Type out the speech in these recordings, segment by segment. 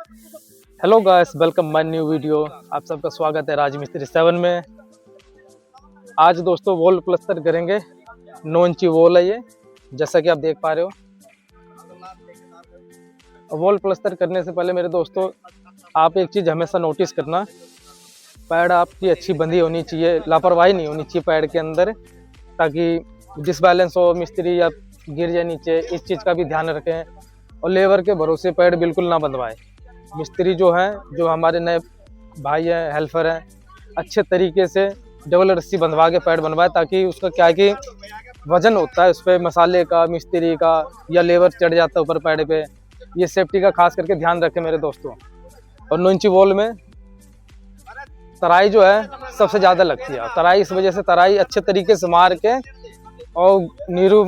Hello guys, welcome my new video. आप सबका स्वागत है राज मिस्त्री 7 में। आज दोस्तों वॉल प्लस्तर करेंगे। 9 इंची वॉल है ये, जैसा कि आप देख पा रहे हो। वॉल प्लस्तर करने से पहले मेरे दोस्तों आप एक चीज़ हमेशा नोटिस करना, पैड आपकी अच्छी बंधी होनी चाहिए, लापरवाही नहीं होनी चाहिए पैड के अंदर, ताकि डिसबैलेंस हो मिस्त्री या गिर जाए नीचे, इस चीज़ का भी ध्यान रखें। और लेबर के भरोसे पैड बिल्कुल ना बंधवाएं। मिस्त्री जो हैं, जो हमारे नए भाई हैं, हेल्पर हैं, अच्छे तरीके से डबल रस्सी बंधवा के पैड बनवाए, ताकि उसका क्या है कि वजन होता है उस पर मसाले का, मिस्त्री का, या लेबर चढ़ जाता है ऊपर पैड पे। ये सेफ्टी का खास करके ध्यान रखें मेरे दोस्तों। और 9 इंची वॉल में तराई जो है सबसे ज़्यादा लगती है। तराई इस वजह से, तराई अच्छे तरीके से मार के, और नीरू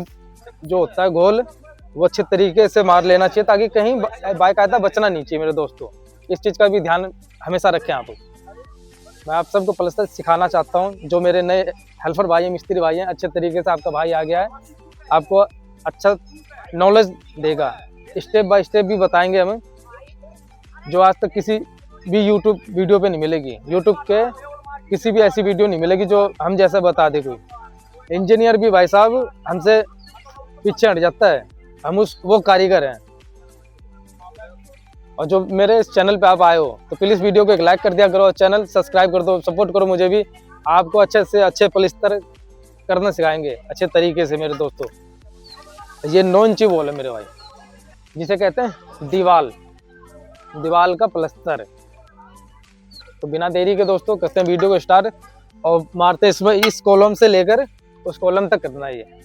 जो होता है घोल, वो अच्छे तरीके से मार लेना चाहिए, ताकि कहीं बाकायदा बचना नहीं चाहिए मेरे दोस्तों। इस चीज़ का भी ध्यान हमेशा रखें आप। मैं आप सबको प्लस्तर सिखाना चाहता हूं। जो मेरे नए हेल्पर भाई हैं, मिस्त्री भाई हैं, अच्छे तरीके से आपका भाई आ गया है, आपको अच्छा नॉलेज देगा, स्टेप बाय स्टेप भी बताएंगे हमें, जो आज तक किसी भी यूट्यूब वीडियो पे नहीं मिलेगी। यूट्यूब के किसी भी ऐसी वीडियो नहीं मिलेगी जो हम जैसा बता दे। कोई इंजीनियर भी भाई साहब हमसे पीछे हट जाता है, हम वो कारीगर हैं। और जो मेरे इस चैनल पे आप आए हो, तो प्लीज़ वीडियो को एक लाइक कर दिया करो, चैनल सब्सक्राइब कर दो, सपोर्ट करो मुझे भी। आपको अच्छे से अच्छे प्लस्तर करना सिखाएंगे अच्छे तरीके से मेरे दोस्तों। ये 9 इंची वॉल है मेरे भाई, जिसे कहते हैं दीवाल का प्लस्तर। तो बिना देरी के दोस्तों करते हैं वीडियो को स्टार्ट, और मारते इसमें इस कॉलम से लेकर उस कॉलम तक करना है ये।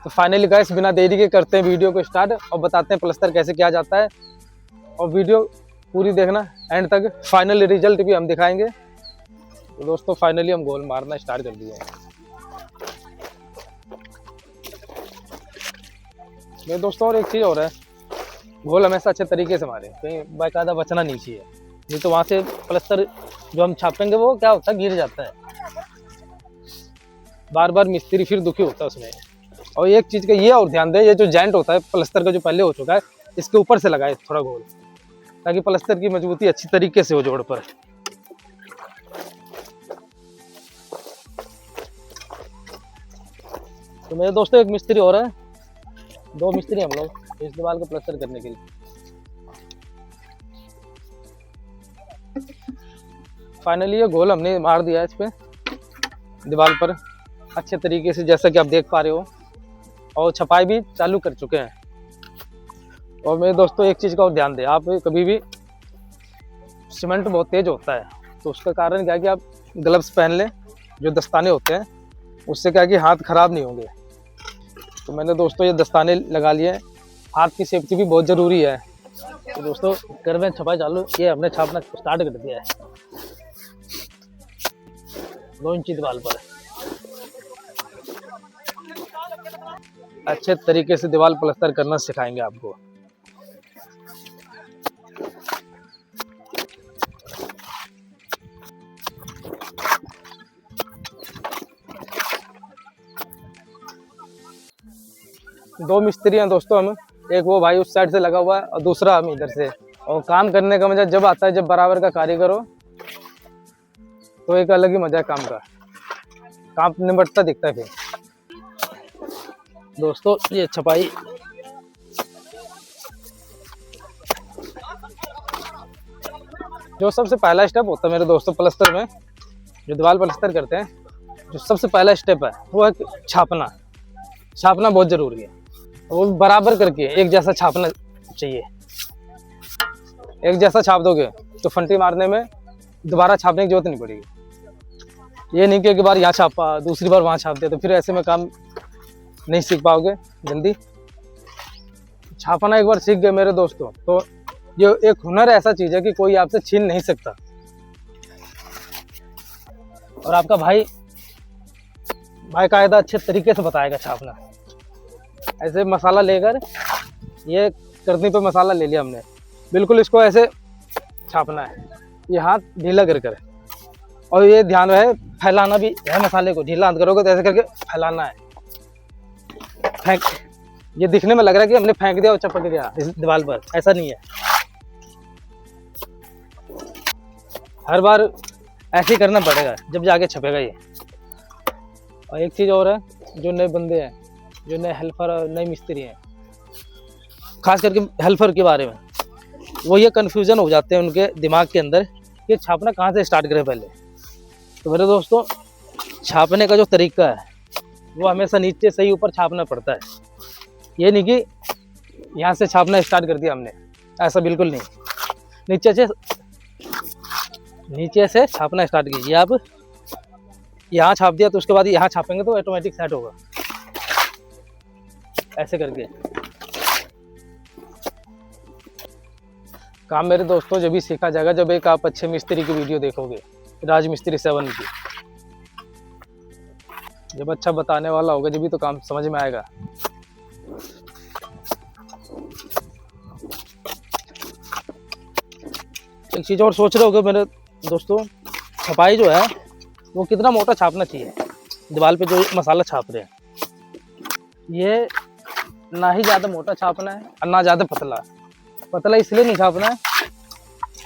तो फाइनली गाइस बिना देरी के करते हैं वीडियो को स्टार्ट, और बताते हैं प्लस्तर कैसे किया जाता है। और वीडियो पूरी देखना एंड तक, फाइनल रिजल्ट भी हम दिखाएंगे। तो दोस्तों फाइनली हम गोल मारना स्टार्ट कर दिए। मेरे दोस्तों और एक चीज़ और है, गोल हमेशा अच्छे तरीके से मारे, कहीं बाकायदा बचना नहीं चाहिए, नहीं तो वहाँ से प्लस्तर जो हम छापेंगे वो क्या होता है, गिर जाता है। बार बार मिस्त्री फिर दुखी होता है उसमें। और एक चीज़ का ये और ध्यान दें, ये जो जॉइंट होता है प्लस्तर का जो पहले हो चुका है, इसके ऊपर से लगाए थोड़ा गोल, ताकि प्लस्तर की मजबूती अच्छी तरीके से हो जोड़ पर। तो मेरे दोस्तों एक मिस्त्री और है, 2 मिस्त्री हम लोग इस दीवार को प्लस्तर करने के लिए। फाइनली ये गोल हमने मार दिया है इस पे दीवार पर अच्छे तरीके से, जैसा कि आप देख पा रहे हो, और छपाई भी चालू कर चुके हैं। और मेरे दोस्तों एक चीज़ का और ध्यान दें, आप कभी भी, सीमेंट बहुत तेज होता है, तो उसका कारण क्या है कि आप ग्लव्स पहन लें, जो दस्ताने होते हैं, उससे क्या है कि हाथ खराब नहीं होंगे। तो मैंने दोस्तों ये दस्ताने लगा लिए हैं, हाथ की सेफ्टी भी बहुत ज़रूरी है। तो दोस्तों कर में छपाई चालू, ये हमने छापना स्टार्ट कर दिया है 2 इंची दीवार पर। अच्छे तरीके से दीवार प्लस्तर करना सिखाएंगे आपको। दो मिस्त्री हैं दोस्तों हम, एक वो भाई उस साइड से लगा हुआ है और दूसरा हम इधर से। और काम करने का मजा जब आता है जब बराबर का कारीगर हो, तो एक अलग ही मजा है काम का, काम निपटता दिखता है। फिर दोस्तों ये छपाई जो सबसे पहला स्टेप होता है मेरे दोस्तों प्लस्तर में, जो दीवार प्लस्तर करते हैं, जो सबसे पहला स्टेप है वो है छापना। छापना बहुत जरूरी है, वो बराबर करके एक जैसा छापना चाहिए। एक जैसा छाप दोगे तो फंटी मारने में दोबारा छापने की जरूरत नहीं पड़ेगी। ये नहीं कि एक बार यहाँ छापा दूसरी बार वहाँ छाप दिया, तो फिर ऐसे में काम नहीं सीख पाओगे जल्दी। छापना एक बार सीख गए मेरे दोस्तों, तो ये एक हुनर ऐसा चीज़ है कि कोई आपसे छीन नहीं सकता। और आपका भाई बाकायदा अच्छे तरीके से बताएगा छापना। ऐसे मसाला लेकर, ये करनी पे मसाला ले लिया हमने, बिल्कुल इसको ऐसे छापना है, ये हाथ ढीला कर कर। और ये ध्यान रहे फैलाना भी है, मसाले को ढीला हाथ करोगे तो ऐसे करके फैलाना है। फेंक, ये दिखने में लग रहा है कि हमने फेंक दिया और चपक गया इस दीवार पर, ऐसा नहीं है। हर बार ऐसे ही करना पड़ेगा जब जाके छपेगा ये। और एक चीज़ और है, जो नए बंदे हैं, जो नए हेल्पर और नए मिस्त्री हैं, खास करके हेल्पर के बारे में, वो ये कन्फ्यूज़न हो जाते हैं उनके दिमाग के अंदर कि छापना कहाँ से स्टार्ट करें पहले। तो मेरे दोस्तों, छापने का जो तरीका है वो हमेशा नीचे से ही ऊपर छापना पड़ता है। ये नहीं कि यहाँ से छापना स्टार्ट कर दिया हमने, ऐसा बिल्कुल नहीं। नीचे से छापना स्टार्ट कीजिए आप। यहाँ छाप दिया तो उसके बाद यहाँ छापेंगे तो ऑटोमेटिक सेट होगा, ऐसे करके। काम मेरे दोस्तों जब भी सीखा जाएगा जब एक आप अच्छे मिस्त्री की वीडियो देखोगे, राज मिस्त्री 7 की। जब अच्छा बताने वाला होगा जब भी तो काम समझ में आएगा। एक चीज़ और सोच रहे होगे मेरे दोस्तों, छपाई जो है वो कितना मोटा छापना चाहिए। दीवार पे जो मसाला छाप रहे हैं, ये ना ही ज़्यादा मोटा छापना है और ना ज़्यादा पतला। पतला इसलिए नहीं छापना है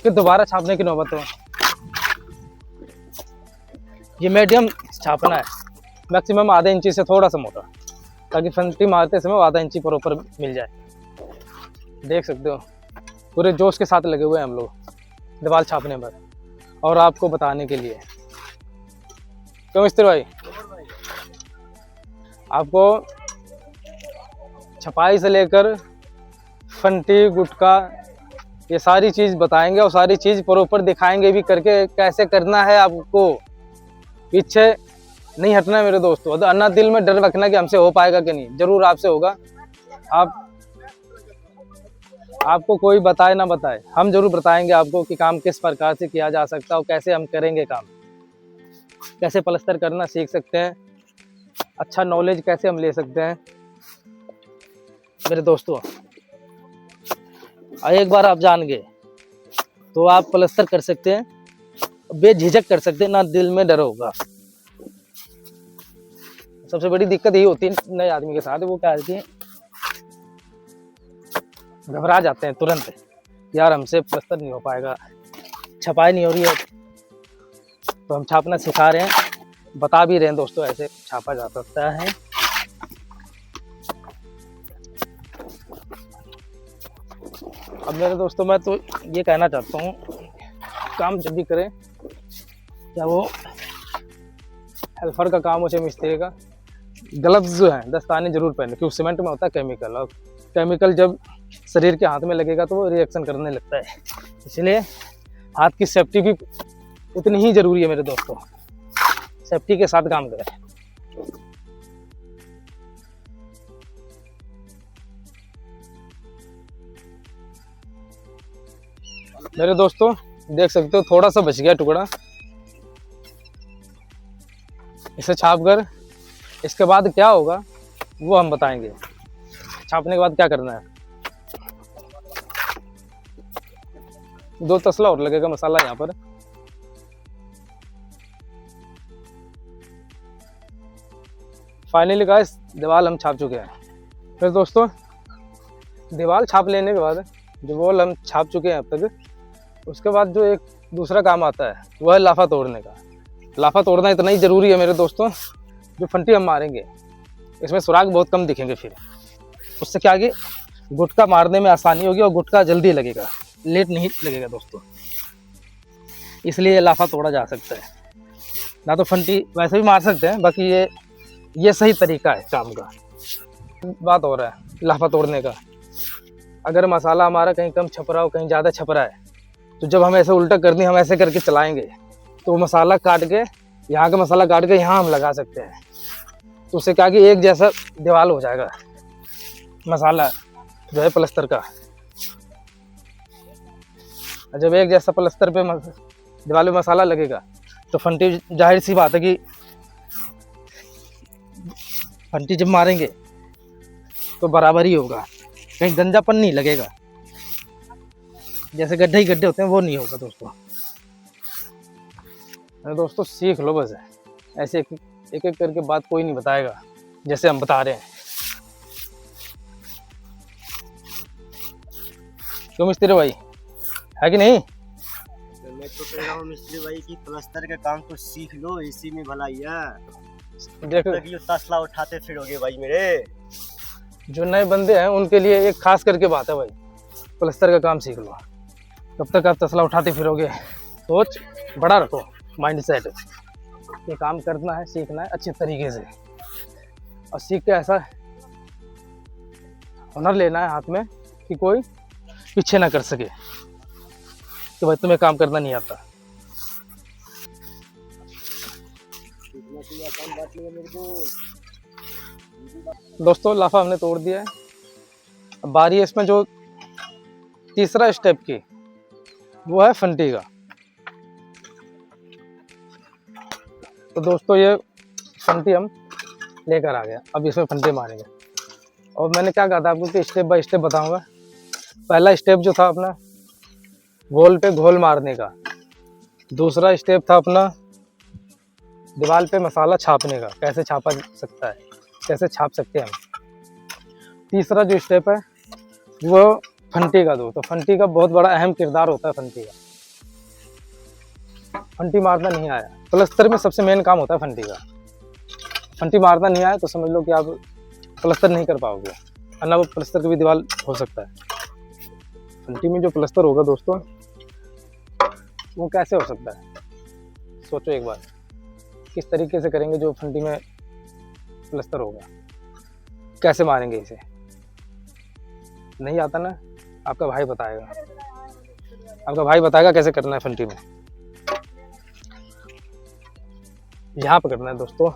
कि दोबारा छापने की नौबत हो। ये मीडियम छापना है, मैक्सिमम आधा इंची से थोड़ा सा मोटा, ताकि फंटी मारते समय आधा इंची पर ऊपर मिल जाए। देख सकते हो पूरे जोश के साथ लगे हुए हैं हम लोग दीवार छापने पर, और आपको बताने के लिए। क्यों मिस्त्री भाई, आपको छपाई से लेकर फंटी गुटका ये सारी चीज़ बताएंगे और सारी चीज़ प्रॉपर दिखाएंगे भी करके कैसे करना है। आपको पीछे नहीं हटना है मेरे दोस्तों। अन्ना दिल में डर रखना कि हमसे हो पाएगा कि नहीं, जरूर आपसे होगा। आपको कोई बताए ना बताए, हम जरूर बताएंगे आपको कि काम किस प्रकार से किया जा सकता है और कैसे हम करेंगे काम, कैसे प्लास्टर करना सीख सकते हैं, अच्छा नॉलेज कैसे हम ले सकते हैं मेरे दोस्तों। एक बार आप जान गए तो आप प्लास्टर कर सकते हैं, बेझिझक कर सकते हैं, ना दिल में डर होगा। सबसे बड़ी दिक्कत यही होती है नए आदमी के साथ, वो क्या है, घबरा जाते हैं तुरंत, यार हमसे प्लास्टर नहीं हो पाएगा, छपाई नहीं हो रही है। तो हम छापना सिखा रहे हैं, बता भी रहे हैं दोस्तों, ऐसे छापा जा सकता है। अब मेरे दोस्तों मैं तो ये कहना चाहता हूँ, काम जब भी करें, क्या वो हेल्पर का काम हो चाहे मिस्त्री का, ग्लव्स जो है दस्ताने जरूर पहने, क्योंकि सीमेंट में होता है केमिकल, और केमिकल जब शरीर के हाथ में लगेगा तो वो रिएक्शन करने लगता है। इसलिए हाथ की सेफ्टी भी उतनी ही जरूरी है मेरे दोस्तों। सेफ्टी के साथ काम करें। मेरे दोस्तों देख सकते हो थोड़ा सा बच गया टुकड़ा, इसे छाप कर इसके बाद क्या होगा वो हम बताएंगे। छापने के बाद क्या करना है, 2 तसला और लगेगा मसाला यहाँ पर। फाइनली गाइस दीवार हम छाप चुके हैं। फिर दोस्तों दीवार छाप लेने के बाद जो वॉल हम छाप चुके हैं अब तक, उसके बाद जो एक दूसरा काम आता है वह है लाफा तोड़ने का। लाफा तोड़ना इतना ही ज़रूरी है मेरे दोस्तों। जो फंटी हम मारेंगे इसमें सुराग बहुत कम दिखेंगे, फिर उससे क्या आगे गुटका मारने में आसानी होगी और गुटका जल्दी लगेगा, लेट नहीं लगेगा दोस्तों। इसलिए लाफा तोड़ा जा सकता है, ना तो फंटी वैसे भी मार सकते हैं, बाकी ये सही तरीका है काम का। बात हो रहा है लाफा तोड़ने का, अगर मसाला हमारा कहीं कम छप रहा हो कहीं ज़्यादा छप रहा है, तो जब हम ऐसे उल्टा करनी हम ऐसे करके चलाएंगे तो मसाला काट के यहाँ का मसाला काट के यहाँ हम लगा सकते हैं। तो उससे क्या कि एक जैसा दीवार हो जाएगा मसाला जो है प्लास्टर का। जब एक जैसा प्लास्टर पे दीवार में मसाला लगेगा तो फंटी, जाहिर सी बात है कि फंटी जब मारेंगे तो बराबर ही होगा, कहीं गंजापन नहीं लगेगा, जैसे गड्ढे ही गड्ढे होते हैं वो नहीं होगा दोस्तों। अरे दोस्तों सीख लो बस, ऐसे एक एक करके बात कोई नहीं बताएगा जैसे हम बता रहे हैं। क्यों मिस्त्री भाई, है कि नहीं? मैं तो कह रहा हूँ मिस्त्री भाई की प्लास्टर का काम तो सीख लो, इसी में भलाई है। देखो तक ये तसला उठाते फिरोगे भाई मेरे। जो नए बंदे हैं उनके लिए एक खास करके बात है भाई, प्लास्टर का काम सीख लो। कब तक आप तसला उठाते फिरोगे? सोच बड़ा रखो, माइंड सेट। ये काम करना है, सीखना है अच्छे तरीके से, और सीख के ऐसा हुनर लेना है हाथ में कि कोई पीछे ना कर सके कि भाई तुम्हें काम करना नहीं आता। दोस्तों लाफा हमने तोड़ दिया है, अब बारी है इसमें जो तीसरा स्टेप की, वो है फंटी का। तो दोस्तों ये फंटी हम लेकर आ गया, अब इसमें फंटे मारेंगे। और मैंने क्या कहा था आपको कि स्टेप बाय स्टेप बताऊंगा। पहला स्टेप जो था अपना घोल पे घोल मारने का, दूसरा स्टेप था अपना दीवार पे मसाला छापने का, कैसे छापा सकता है, कैसे छाप सकते हैं हम। तीसरा जो स्टेप है वो फंटी का दो। तो फंटी का बहुत बड़ा अहम किरदार होता है फंटी का। फंटी मारना नहीं आया, प्लास्टर में सबसे मेन काम होता है फंटी का। फंटी मारना नहीं आया तो समझ लो कि आप प्लास्टर नहीं कर पाओगे, वरना वो प्लास्टर की भी दीवार हो सकता है। फंटी में जो प्लास्टर होगा दोस्तों, वो कैसे हो सकता है? सोचो एक बार, किस तरीके से करेंगे जो फंटी में प्लास्टर होगा, कैसे मारेंगे इसे? नहीं आता ना, आपका भाई बताएगा, आपका भाई बताएगा कैसे करना है फंटी में। यहाँ पे करना है दोस्तों,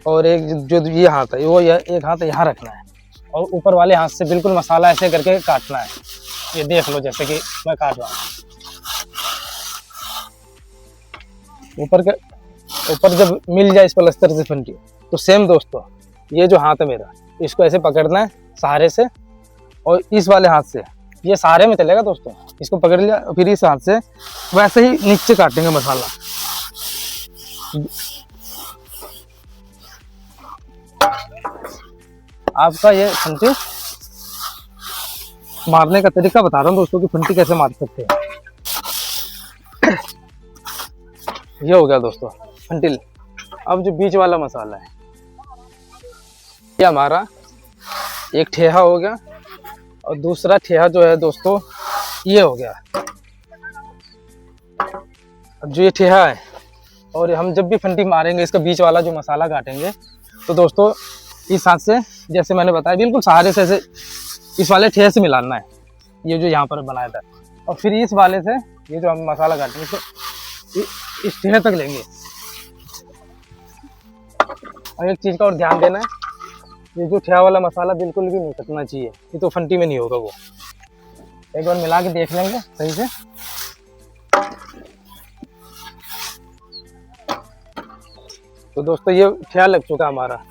और एक जो ये हाथ है, वो एक हाथ यहाँ रखना है, और ऊपर वाले हाथ से बिल्कुल मसाला ऐसे करके काटना है। ये देख लो जैसे कि मैं काट रहा हूँ। ऊपर जब मिल जाए इस प्लास्टर से फंटी, तो सेम दोस्तों ये जो हाथ है मेरा, इसको ऐसे पकड़ना है सहारे से, और इस वाले हाथ से, ये सहारे में चलेगा दोस्तों, इसको पकड़ लिया, फिर इस हाथ से वैसे ही नीचे काटेंगे मसाला। आपका ये फंटी मारने का तरीका बता रहा हूँ दोस्तों कि फंटी कैसे मार सकते हैं। ये हो गया दोस्तों फंटिल। अब जो बीच वाला मसाला है, ये हमारा एक ठेहा हो गया, और दूसरा ठेहा जो है दोस्तों ये हो गया। अब जो ये ठेहा है, और हम जब भी फंटी मारेंगे इसका बीच वाला जो मसाला काटेंगे, तो दोस्तों इस हाथ से, जैसे मैंने बताया, बिल्कुल सहारे से ऐसे इस वाले ठेहे से मिलाना है, ये जो यहाँ पर बनाया था, और फिर इस वाले से ये जो हम मसाला काटेंगे तो इस ठेहे तक लेंगे। और एक चीज़ का और ध्यान देना है, ये जो ठेहा वाला मसाला बिल्कुल भी नहीं कटना चाहिए, ये तो फंटी में नहीं होगा। वो एक बार मिला के देख लेंगे सही से। तो दोस्तों ये ठेहा लग चुका हमारा,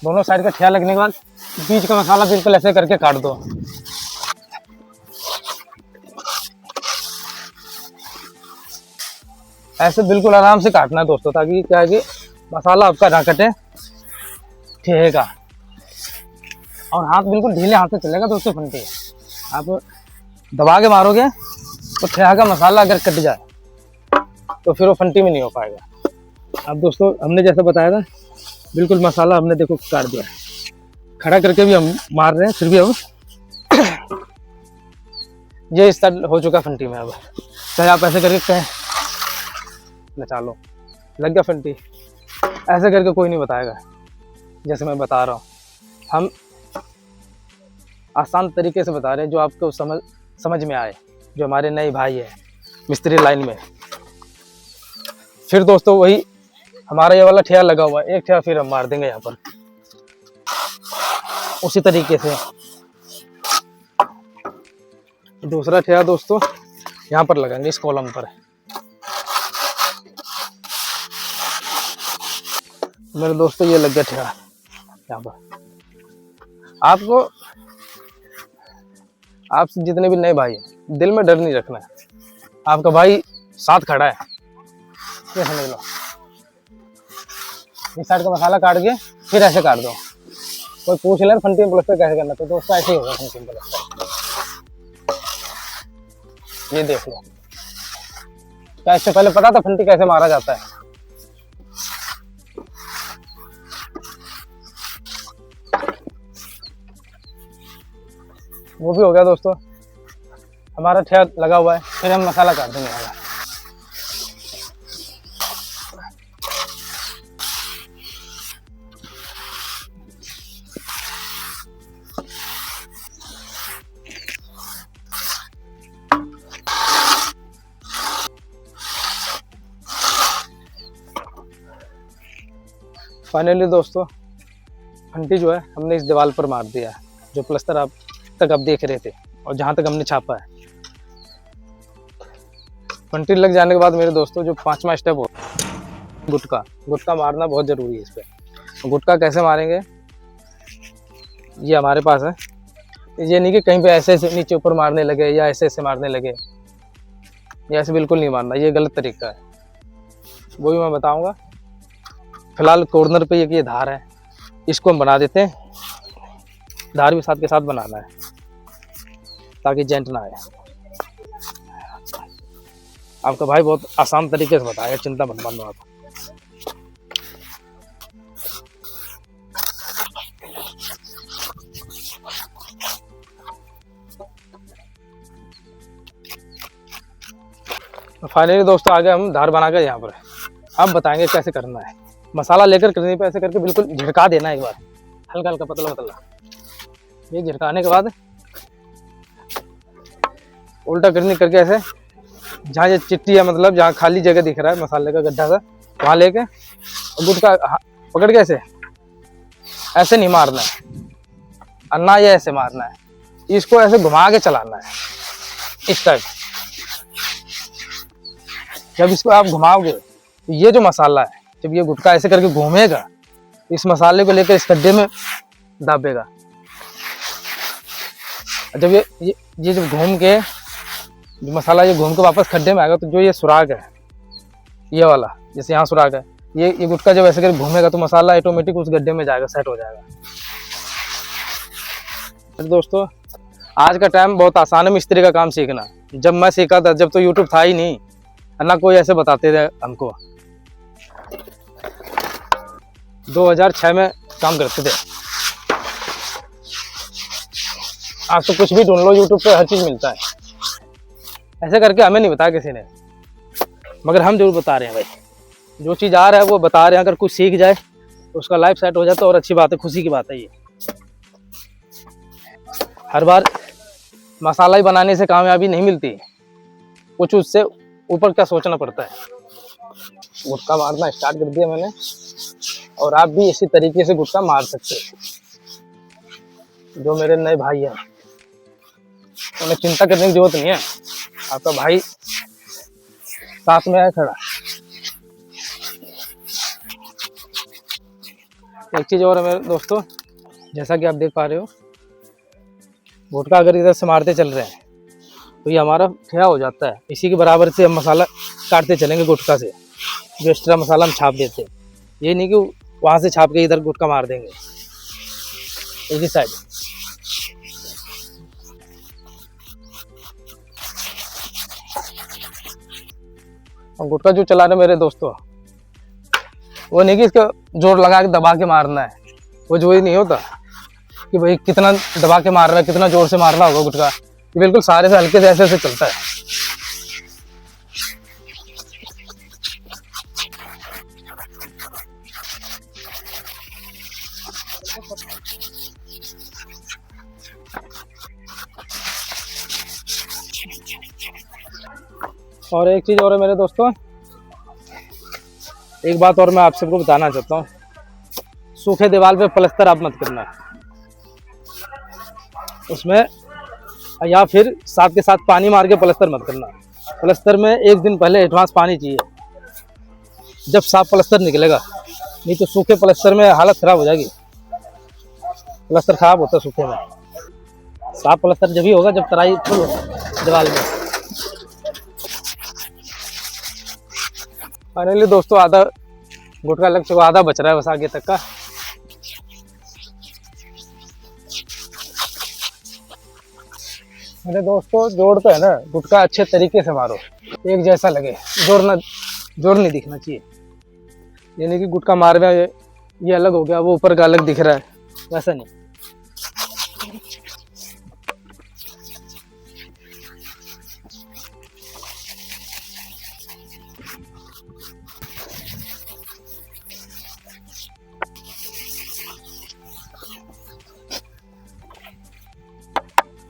दोनों साइड का ठेहा लगने के बाद बीच का मसाला बिल्कुल ऐसे करके काट दो। ऐसे बिल्कुल आराम से काटना है दोस्तों, ताकि क्या है कि मसाला आपका ना कटे ठेहे का। और हाथ बिल्कुल ढीले हाथ से चलेगा दोस्तों फंटी। आप दबा के मारोगे तो ठेहा का मसाला अगर कट जाए तो फिर वो फंटी में नहीं हो पाएगा। अब दोस्तों हमने जैसा बताया था, बिल्कुल मसाला हमने देखो काट दिया, खड़ा करके भी हम मार रहे हैं, फिर भी अब ये स्टार्ट हो चुका फंटी में। अब चाहे आप ऐसे करके कहें नचा लो, लग गया फंटी, ऐसे करके कोई नहीं बताएगा जैसे मैं बता रहा हूँ। हम आसान तरीके से बता रहे हैं जो आपको समझ में आए, जो हमारे नए भाई है मिस्त्री लाइन में। फिर दोस्तों वही हमारा ये वाला ठेहा लगा हुआ है, एक ठेहा फिर हम मार देंगे यहाँ पर उसी तरीके से। दूसरा ठेहा दोस्तों यहाँ पर लगाएंगे इस कॉलम पर। मेरे दोस्तों ये लग गया ठेहा यहाँ पर। आपको आपसे जितने भी नए भाई हैं, दिल में डर नहीं रखना है, आपका भाई साथ खड़ा है, ये समझ लो। इस साइड का मसाला काट के फिर ऐसे काट दो। कोई पूछ ले फंटी में प्लास्टर कैसे करना, तो दोस्तों ऐसे ही होगा फंटी में प्लास्टर। ये देख लो, क्या इससे पहले पता था फंटी कैसे मारा जाता है? वो भी हो गया दोस्तों, हमारा ठेया लगा हुआ है। फिर हम मसाला काट देंगे हमारा। फाइनली दोस्तों फंटी जो है हमने इस दीवार पर मार दिया है, जो प्लस्तर आप देख रहे थे और जहां तक हमने छापा है। फंटी लग जाने के बाद मेरे दोस्तों जो 5वां स्टेप हो, गुटका मारना बहुत जरूरी है इस पे। गुटका कैसे मारेंगे, ये हमारे पास है। ये नहीं कि कहीं पे ऐसे ऐसे नीचे ऊपर मारने लगे या ऐसे ऐसे मारने लगे, ये ऐसे बिल्कुल नहीं मारना, ये गलत तरीका है, वो भी मैं बताऊंगा। फिलहाल कॉर्नर पे ये धार है, इसको हम बना देते हैं। धार भी साथ के साथ बनाना है ताकि जेंट ना आए। आपका भाई बहुत आसान तरीके से बताएगा, चिंता मत मानो आप। फाइनली दोस्तों आगे हम धार बनाकर यहाँ पर अब बताएंगे कैसे करना है। मसाला लेकर करने पे ऐसे करके बिल्कुल झिड़का देना है एक बार, हल्का हल्का पतला पतला। ये झिड़काने के बाद उल्टा करके ऐसे जहाँ ये चिट्टी है, मतलब जहाँ खाली जगह दिख रहा है मसाले का गड्ढा सा, वहाँ लेके गुटका पकड़ के ऐसे नहीं मारना है, और ना ये ऐसे मारना है, इसको ऐसे घुमा के चलाना है इस टाइप। जब इसको आप घुमाओगे तो ये जो मसाला है, जब ये गुटका ऐसे करके घूमेगा तो इस मसाले को लेकर इस गड्ढे में दाबेगा। जब ये जब घूम के जो मसाला ये घूम के वापस खड्डे में आएगा, तो जो ये सुराग है ये वाला, जैसे यहाँ सुराग है, ये गुटका जब ऐसे करके घूमेगा तो मसाला ऑटोमेटिक उस गड्ढे में जाएगा, सेट हो जाएगा। तो दोस्तों आज का टाइम बहुत आसान है मिस्त्री का काम सीखना। जब मैं सीखा था, जब तो यूट्यूब था ही नहीं, ना कोई ऐसे बताते थे हमको। 2006 में काम करते थे। आज तो कुछ भी ढूंढ लो यूट्यूब पे, हर चीज मिलता है। ऐसे करके हमें नहीं बताया किसी ने, मगर हम जरूर बता रहे हैं भाई। जो चीज आ रहा है वो बता रहे हैं। अगर कुछ सीख जाए तो उसका लाइफ सेट हो जाए तो और अच्छी बात है, खुशी की बात है। ये हर बार मसाला ही बनाने से कामयाबी नहीं मिलती, कुछ उससे ऊपर क्या सोचना पड़ता है। गुटका मारना स्टार्ट कर दिया मैंने, और आप भी इसी तरीके से गुटका मार सकते हैं। जो मेरे नए भाई हैं उन्हें चिंता करने की जरूरत नहीं है, आपका भाई साथ में है खड़ा। एक चीज और है मेरे दोस्तों, जैसा कि आप देख पा रहे हो, गुटका अगर इधर से मारते चल रहे हैं तो ये हमारा ठेया हो जाता है। इसी के बराबर से हम मसाला काटते चलेंगे गुटका से, जो एक्स्ट्रा मसाला हम छाप देते हैं। ये नहीं कि वहां से छाप के इधर गुटका मार देंगे इसी साइड। और गुटका जो चला रहे मेरे दोस्तों, वो नहीं कि इसका जोर लगा के दबा के मारना है। वो जो ही नहीं होता कि भाई कितना दबा के मार रहा है, कितना जोर से मारना होगा गुटका। ये बिल्कुल सारे से हल्के से ऐसे ऐसे चलता है। और एक चीज और है मेरे दोस्तों, एक बात और मैं आप सबको बताना चाहता हूँ। सूखे दीवार पे प्लस्तर आप मत करना उसमें, या फिर साथ के साथ पानी मार के प्लस्तर मत करना। प्लस्तर में एक दिन पहले एडवांस पानी चाहिए, जब साफ प्लस्तर निकलेगा। नहीं तो सूखे प्लस्तर में हालत खराब हो जाएगी। प्लस्तर खराब होता है सूखे में। साफ प्लस्तर जब ही होगा जब तराई फुल हो दीवार में। फाइनली दोस्तों आधा गुटका लग चुका, आधा बच रहा है बस आगे तक का। मेरे दोस्तों जोड़ पे है ना गुटका अच्छे तरीके से मारो, एक जैसा लगे, जोड़ नहीं दिखना चाहिए। यानी कि गुटका मार में ये अलग हो गया, वो ऊपर का अलग दिख रहा है, वैसा नहीं।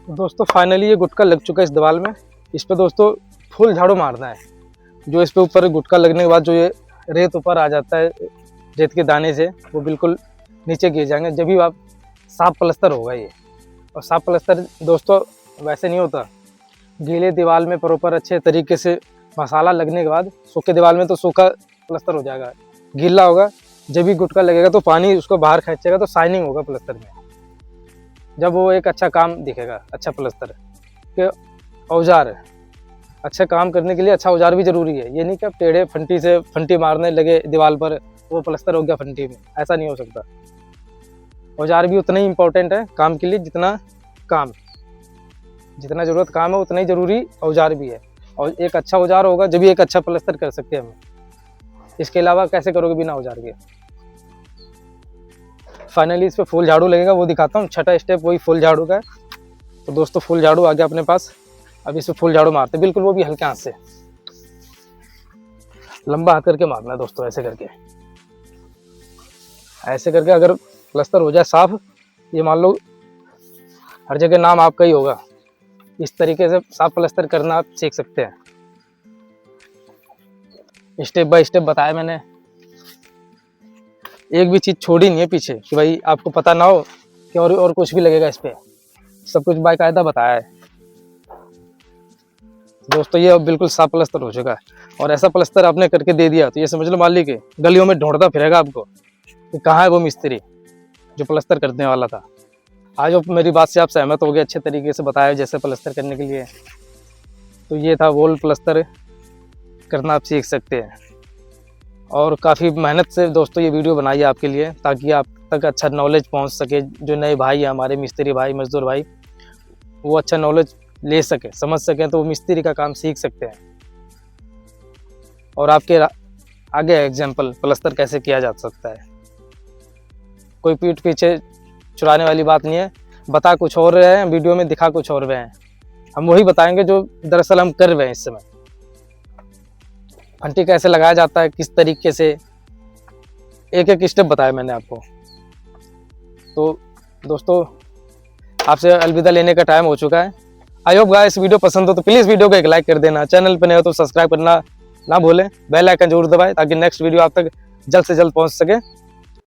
तो दोस्तों फाइनली ये गुटका लग चुका है इस दीवार में। इस पे दोस्तों फुल झाड़ू मारना है। जो इस पे ऊपर गुटका लगने के बाद जो ये रेत ऊपर आ जाता है रेत के दाने से, वो बिल्कुल नीचे गिर जाएंगे, जब भी आप साफ प्लस्तर होगा ये। और साफ प्लस्तर दोस्तों वैसे नहीं होता, गीले दीवार में प्रॉपर अच्छे तरीके से मसाला लगने के बाद, सूखे दीवार में तो सूखा प्लस्तर हो जाएगा, गीला होगा, जब भी गुटका लगेगा तो पानी उसको बाहर खींचेगा तो शाइनिंग होगा प्लस्तर में, जब वो एक अच्छा काम दिखेगा। अच्छा प्लस्तर के औजार, अच्छा काम करने के लिए अच्छा औजार भी जरूरी है। ये नहीं कि टेढ़े फंटी से फंटी मारने लगे दीवार पर, वो प्लस्तर हो गया फंटी में, ऐसा नहीं हो सकता। औजार भी उतना ही इम्पोर्टेंट है काम के लिए जितना ज़रूरत काम है उतना ही ज़रूरी औजार भी है। और एक अच्छा औजार होगा जब भी एक अच्छा प्लस्तर कर सकते हैं हम। इसके अलावा कैसे करोगे बिना औजार के। फाइनली इस पर फुल झाड़ू लगेगा, वो दिखाता हूँ। छठा स्टेप वही फुल झाड़ू का है। तो दोस्तों फुल झाड़ू आ गया अपने पास। अब इस पर फुल झाड़ू मारते बिल्कुल, वो भी हल्के हाथ से, लंबा हाथ करके मारना है दोस्तों, ऐसे करके अगर प्लस्तर हो जाए साफ, ये मान लो हर जगह नाम आपका ही होगा। इस तरीके से साफ प्लस्तर करना आप सीख सकते हैं। स्टेप बाय स्टेप बताया मैंने, एक भी चीज छोड़ी नहीं है पीछे कि भाई आपको पता ना हो कि और कुछ भी लगेगा इस पे। सब कुछ बाकायदा बताया है दोस्तों। ये अब बिल्कुल साफ प्लस्तर हो चुका है, और ऐसा प्लस्तर आपने करके दे दिया तो ये समझ लो मालिक के गलियों में ढूंढता फिरेगा आपको कि कहाँ है वो मिस्त्री जो प्लस्तर करने वाला था। आज मेरी बात से आप सहमत हो गए, अच्छे तरीके से बताया जैसे प्लस्तर करने के लिए। तो ये था वॉल प्लस्तर करना आप सीख सकते हैं। और काफ़ी मेहनत से दोस्तों ये वीडियो बनाई है आपके लिए, ताकि आप तक अच्छा नॉलेज पहुंच सके। जो नए भाई हैं हमारे, मिस्त्री भाई, मजदूर भाई, वो अच्छा नॉलेज ले सके, समझ सकें, तो वो मिस्त्री का काम सीख सकते हैं। और आपके आगे एग्जाम्पल प्लस्तर कैसे किया जा सकता है। कोई पीठ पीछे चुराने वाली बात नहीं है। बता कुछ और रहे हैं वीडियो में, दिखा कुछ और रहे हैं। हम वही बताएंगे जो दरअसल हम कर रहे हैं इस समय। फंटी कैसे लगाया जाता है, किस तरीके से, एक एक स्टेप बताया मैंने आपको। तो दोस्तों आपसे अलविदा लेने का टाइम हो चुका है। आई होप गाइस वीडियो पसंद हो तो प्लीज़ वीडियो को एक लाइक कर देना। चैनल पर नए हो तो सब्सक्राइब करना ना भूलें। बेल आइकन जरूर दबाएं ताकि नेक्स्ट वीडियो आप तक जल्द से जल्द पहुंच सके।